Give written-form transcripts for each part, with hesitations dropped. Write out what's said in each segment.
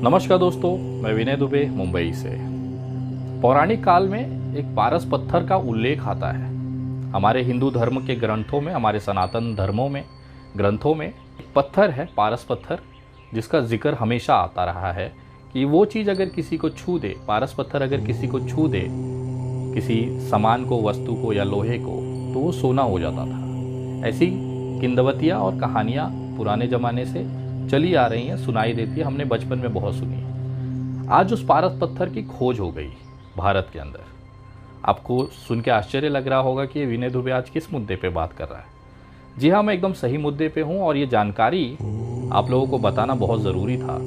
नमस्कार दोस्तों, मैं विनय दुबे मुंबई से। पौराणिक काल में एक पारस पत्थर का उल्लेख आता है। हमारे हिंदू धर्म के ग्रंथों में, हमारे सनातन धर्मों में, ग्रंथों में एक पत्थर है, पारस पत्थर, जिसका जिक्र हमेशा आता रहा है कि वो चीज़ अगर किसी को छू दे, पारस पत्थर अगर किसी को छू दे, किसी सामान को, वस्तु को या लोहे को, तो वो सोना हो जाता था। ऐसी किंवदंतियाँ और कहानियाँ पुराने ज़माने से चली आ रही हैं, सुनाई देती है, हमने बचपन में बहुत सुनी है। आज उस पारस पत्थर की खोज हो गई भारत के अंदर। आपको सुन के आश्चर्य लग रहा होगा कि विनय दुबे आज किस मुद्दे पे बात कर रहा है। जी हाँ, मैं एकदम सही मुद्दे पे हूँ और ये जानकारी आप लोगों को बताना बहुत ज़रूरी था।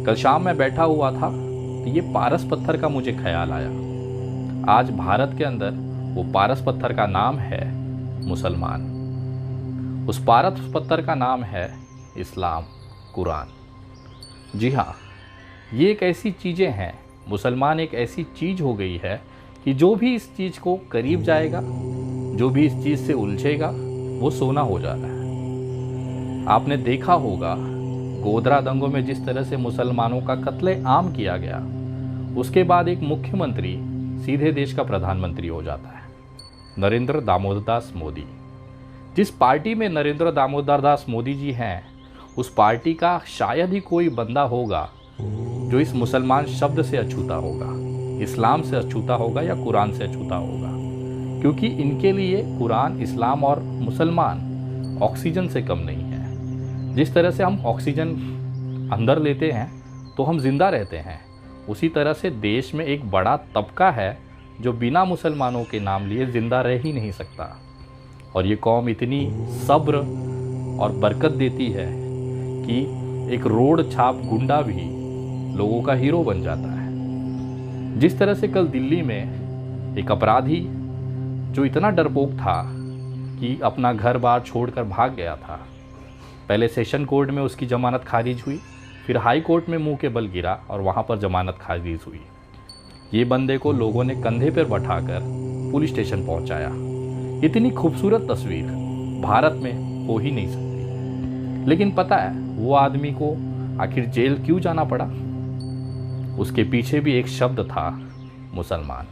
कल शाम मैं बैठा हुआ था तो ये पारस पत्थर का मुझे ख्याल आया। आज भारत के अंदर वो पारस पत्थर का नाम है मुसलमान। उस पारस पत्थर का नाम है इस्लाम, कुरान। जी हाँ, ये एक ऐसी चीज़ें हैं, मुसलमान एक ऐसी चीज़ हो गई है कि जो भी इस चीज़ को करीब जाएगा, जो भी इस चीज़ से उलझेगा, वो सोना हो जा रहा है। आपने देखा होगा गोधरा दंगों में जिस तरह से मुसलमानों का कत्ले-आम किया गया, उसके बाद एक मुख्यमंत्री सीधे देश का प्रधानमंत्री हो जाता है, नरेंद्र दामोदर दास मोदी। जिस पार्टी में नरेंद्र दामोदर दास मोदी जी हैं, उस पार्टी का शायद ही कोई बंदा होगा जो इस मुसलमान शब्द से अछूता होगा, इस्लाम से अछूता होगा या कुरान से अछूता होगा। क्योंकि इनके लिए कुरान, इस्लाम और मुसलमान ऑक्सीजन से कम नहीं है। जिस तरह से हम ऑक्सीजन अंदर लेते हैं तो हम जिंदा रहते हैं, उसी तरह से देश में एक बड़ा तबका है जो बिना मुसलमानों के नाम लिए जिंदा रह ही नहीं सकता। और ये कौम इतनी सब्र और बरकत देती है कि एक रोड छाप गुंडा भी लोगों का हीरो बन जाता है। जिस तरह से कल दिल्ली में एक अपराधी जो इतना डरपोक था कि अपना घर बार छोड़कर भाग गया था, पहले सेशन कोर्ट में उसकी जमानत खारिज हुई, फिर हाई कोर्ट में मुंह के बल गिरा और वहाँ पर जमानत खारिज हुई। ये बंदे को लोगों ने कंधे पर बैठाकर पुलिस स्टेशन पहुँचाया। इतनी खूबसूरत तस्वीर भारत में हो ही नहीं सकती। लेकिन पता है वो आदमी को आखिर जेल क्यों जाना पड़ा? उसके पीछे भी एक शब्द था, मुसलमान।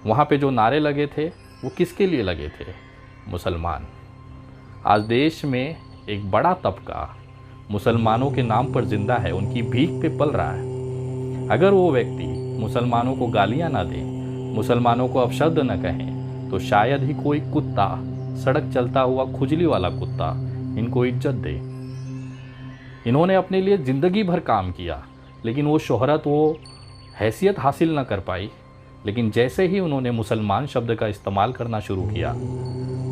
वहाँ पे जो नारे लगे थे वो किसके लिए लगे थे? मुसलमान। आज देश में एक बड़ा तबका मुसलमानों के नाम पर जिंदा है, उनकी भीख पे पल रहा है। अगर वो व्यक्ति मुसलमानों को गालियाँ ना दे, मुसलमानों को अपशब्द न कहें, तो शायद ही कोई कुत्ता, सड़क चलता हुआ खुजली वाला कुत्ता, इनको इज्जत दे। इन्होंने अपने लिए ज़िंदगी भर काम किया, लेकिन वो शोहरत, वो हैसियत हासिल न कर पाई। लेकिन जैसे ही उन्होंने मुसलमान शब्द का इस्तेमाल करना शुरू किया,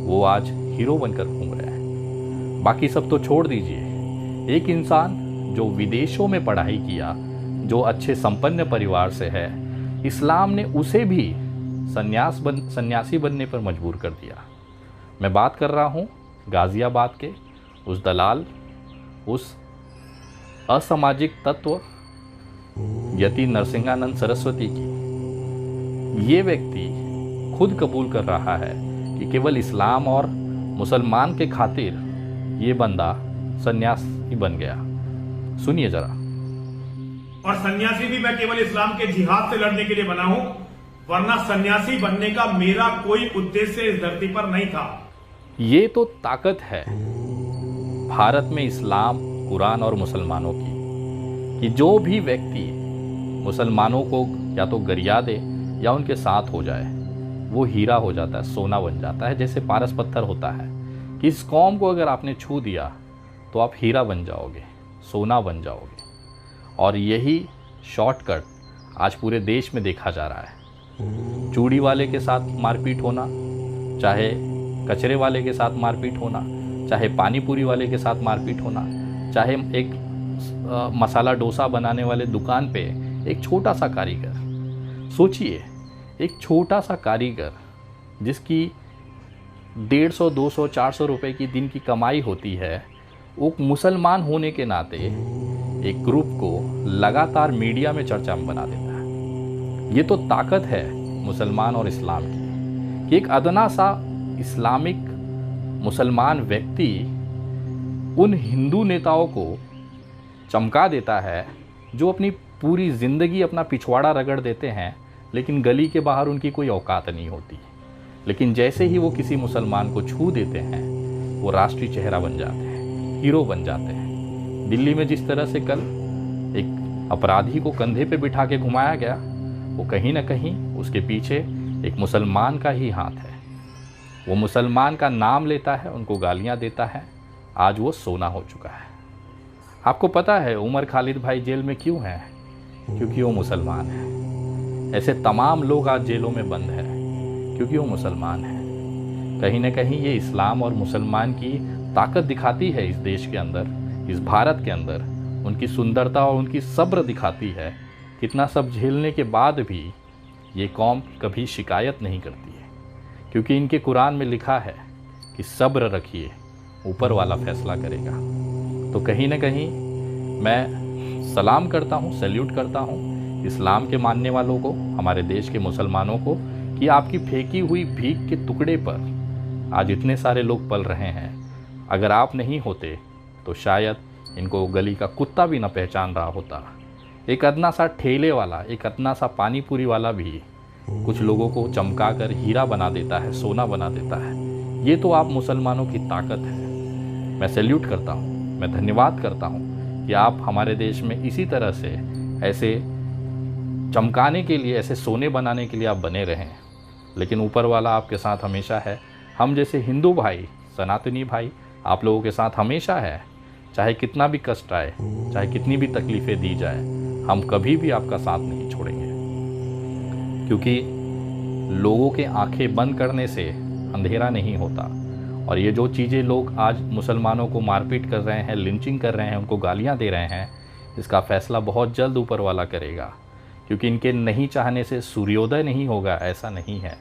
वो आज हीरो बनकर घूम रहे हैं। बाकी सब तो छोड़ दीजिए, एक इंसान जो विदेशों में पढ़ाई किया, जो अच्छे संपन्न परिवार से है, इस्लाम ने उसे भी सन्यासी बनने पर मजबूर कर दिया। मैं बात कर रहा हूँ गाज़ियाबाद के उस दलाल, उस असामाजिक तत्व यति नरसिंहानंद सरस्वती की। ये व्यक्ति खुद कबूल कर रहा है कि केवल इस्लाम और मुसलमान के खातिर ये बंदा सन्यासी बन गया। सुनिए जरा। और सन्यासी भी मैं केवल इस्लाम के जिहाद से लड़ने के लिए बना हूं, वरना सन्यासी बनने का मेरा कोई उद्देश्य इस धरती पर नहीं था। ये तो ताकत है भारत में इस्लाम, कुरान और मुसलमानों की, कि जो भी व्यक्ति मुसलमानों को या तो गरिया दे या उनके साथ हो जाए, वो हीरा हो जाता है, सोना बन जाता है। जैसे पारस पत्थर होता है कि इस कौम को अगर आपने छू दिया तो आप हीरा बन जाओगे, सोना बन जाओगे। और यही शॉर्टकट आज पूरे देश में देखा जा रहा है। चूड़ी वाले के साथ मारपीट होना, चाहे कचरे वाले के साथ मारपीट होना, चाहे पानी पूरी वाले के साथ मारपीट होना, चाहे एक मसाला डोसा बनाने वाले दुकान पे एक छोटा सा कारीगर, सोचिए एक छोटा सा कारीगर जिसकी 150, 200, 400 रुपए की दिन की कमाई होती है, वो मुसलमान होने के नाते एक ग्रुप को लगातार मीडिया में चर्चा में बना देता है। ये तो ताकत है मुसलमान और इस्लाम की कि एक अदना सा इस्लामिक मुसलमान व्यक्ति उन हिंदू नेताओं को चमका देता है जो अपनी पूरी ज़िंदगी अपना पिछवाड़ा रगड़ देते हैं, लेकिन गली के बाहर उनकी कोई औकात नहीं होती। लेकिन जैसे ही वो किसी मुसलमान को छू देते हैं, वो राष्ट्रीय चेहरा बन जाते हैं, हीरो बन जाते हैं। दिल्ली में जिस तरह से कल एक अपराधी को कंधे पे बिठा के घुमाया गया, वो कहीं ना कहीं उसके पीछे एक मुसलमान का ही हाथ है। वो मुसलमान का नाम लेता है, उनको गालियां देता है। आज वो सोना हो चुका है। आपको पता है उमर खालिद भाई जेल में क्यों हैं? क्योंकि वो मुसलमान है। ऐसे तमाम लोग आज जेलों में बंद हैं क्योंकि वो मुसलमान हैं। कहीं ना कहीं ये इस्लाम और मुसलमान की ताकत दिखाती है इस देश के अंदर, इस भारत के अंदर। उनकी सुंदरता और उनकी सब्र दिखाती है। कितना सब झेलने के बाद भी ये कौम कभी शिकायत नहीं करती है, क्योंकि इनके कुरान में लिखा है कि सब्र रखिए, ऊपर वाला फैसला करेगा। तो कहीं ना कहीं मैं सलाम करता हूँ, सैल्यूट करता हूँ इस्लाम के मानने वालों को, हमारे देश के मुसलमानों को, कि आपकी फेंकी हुई भीख के टुकड़े पर आज इतने सारे लोग पल रहे हैं। अगर आप नहीं होते तो शायद इनको गली का कुत्ता भी न पहचान रहा होता। एक अदना सा ठेले वाला, एक अदना सा पानी पूरी वाला भी कुछ लोगों को चमका कर हीरा बना देता है, सोना बना देता है। ये तो आप मुसलमानों की ताकत है। मैं सैल्यूट करता हूँ, मैं धन्यवाद करता हूँ कि आप हमारे देश में इसी तरह से ऐसे चमकाने के लिए, ऐसे सोने बनाने के लिए आप बने रहें। लेकिन ऊपर वाला आपके साथ हमेशा है। हम जैसे हिंदू भाई, सनातनी भाई आप लोगों के साथ हमेशा है। चाहे कितना भी कष्ट आए, चाहे कितनी भी तकलीफ़ें दी जाए, हम कभी भी आपका साथ नहीं छोड़ेंगे। क्योंकि लोगों के आंखें बंद करने से अंधेरा नहीं होता। और ये जो चीज़ें लोग आज मुसलमानों को मारपीट कर रहे हैं, लिंचिंग कर रहे हैं, उनको गालियां दे रहे हैं, इसका फैसला बहुत जल्द ऊपर वाला करेगा। क्योंकि इनके नहीं चाहने से सूर्योदय नहीं होगा, ऐसा नहीं है।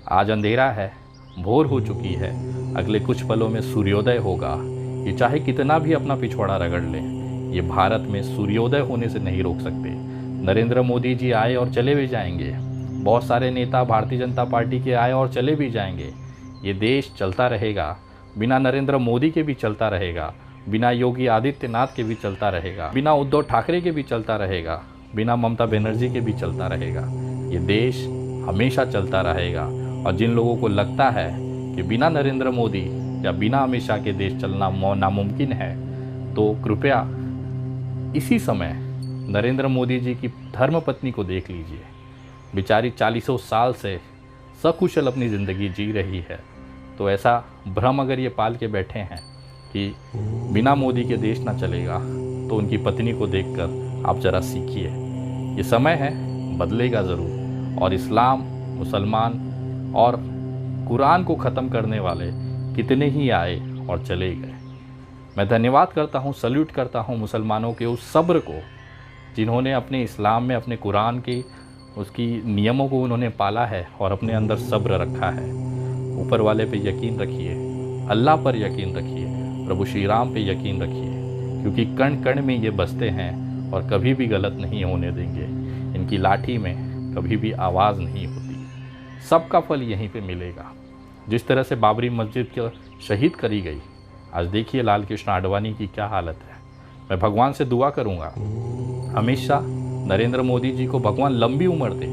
आज अंधेरा है, भोर हो चुकी है, अगले कुछ पलों में सूर्योदय होगा। ये चाहे कितना भी अपना पिछवाड़ा रगड़ लें, ये भारत में सूर्योदय होने से नहीं रोक सकते। नरेंद्र मोदी जी आए और चले भी जाएंगे, बहुत सारे नेता भारतीय जनता पार्टी के आए और चले भी जाएंगे। ये देश चलता रहेगा, बिना नरेंद्र मोदी के भी चलता रहेगा, बिना योगी आदित्यनाथ के भी चलता रहेगा, बिना उद्धव ठाकरे के भी चलता रहेगा, बिना ममता बनर्जी के भी चलता रहेगा। ये देश हमेशा चलता रहेगा। और जिन लोगों को लगता है कि बिना नरेंद्र मोदी या बिना अमित शाह के देश चलना नामुमकिन है, तो कृपया इसी समय नरेंद्र मोदी जी की धर्मपत्नी को देख लीजिए। बेचारी 40 साल से सकुशल अपनी ज़िंदगी जी रही है। तो ऐसा भ्रम अगर ये पाल के बैठे हैं कि बिना मोदी के देश ना चलेगा, तो उनकी पत्नी को देखकर आप ज़रा सीखिए। ये समय है, बदलेगा ज़रूर। और इस्लाम, मुसलमान और कुरान को ख़त्म करने वाले कितने ही आए और चले गए। मैं धन्यवाद करता हूँ, सल्यूट करता हूँ मुसलमानों के उस सब्र को, जिन्होंने अपने इस्लाम में, अपने कुरान की उसकी नियमों को उन्होंने पाला है और अपने अंदर सब्र रखा है। ऊपर वाले पे यकीन रखिए, अल्लाह पर यकीन रखिए, प्रभु श्री राम पे यकीन रखिए, क्योंकि कण कण में ये बसते हैं और कभी भी गलत नहीं होने देंगे। इनकी लाठी में कभी भी आवाज़ नहीं होती। सबका फल यहीं पे मिलेगा। जिस तरह से बाबरी मस्जिद को शहीद करी गई, आज देखिए लाल कृष्ण आडवाणी की क्या हालत है। मैं भगवान से दुआ करूँगा हमेशा नरेंद्र मोदी जी को भगवान लंबी उम्र दे,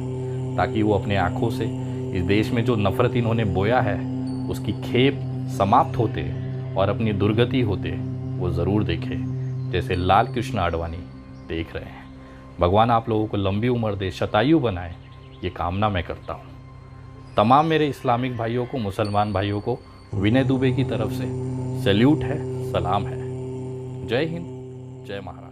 ताकि वो अपने आँखों से इस देश में जो नफ़रत इन्होंने बोया है उसकी खेप समाप्त होते और अपनी दुर्गति होते वो ज़रूर देखे, जैसे लाल कृष्ण आडवाणी देख रहे हैं। भगवान आप लोगों को लंबी उम्र दे, शतायु बनाए, ये कामना मैं करता हूँ। तमाम मेरे इस्लामिक भाइयों को, मुसलमान भाइयों को विनय दुबे की तरफ से सैल्यूट है, सलाम है। जय हिंद, जय महाराष्ट्र।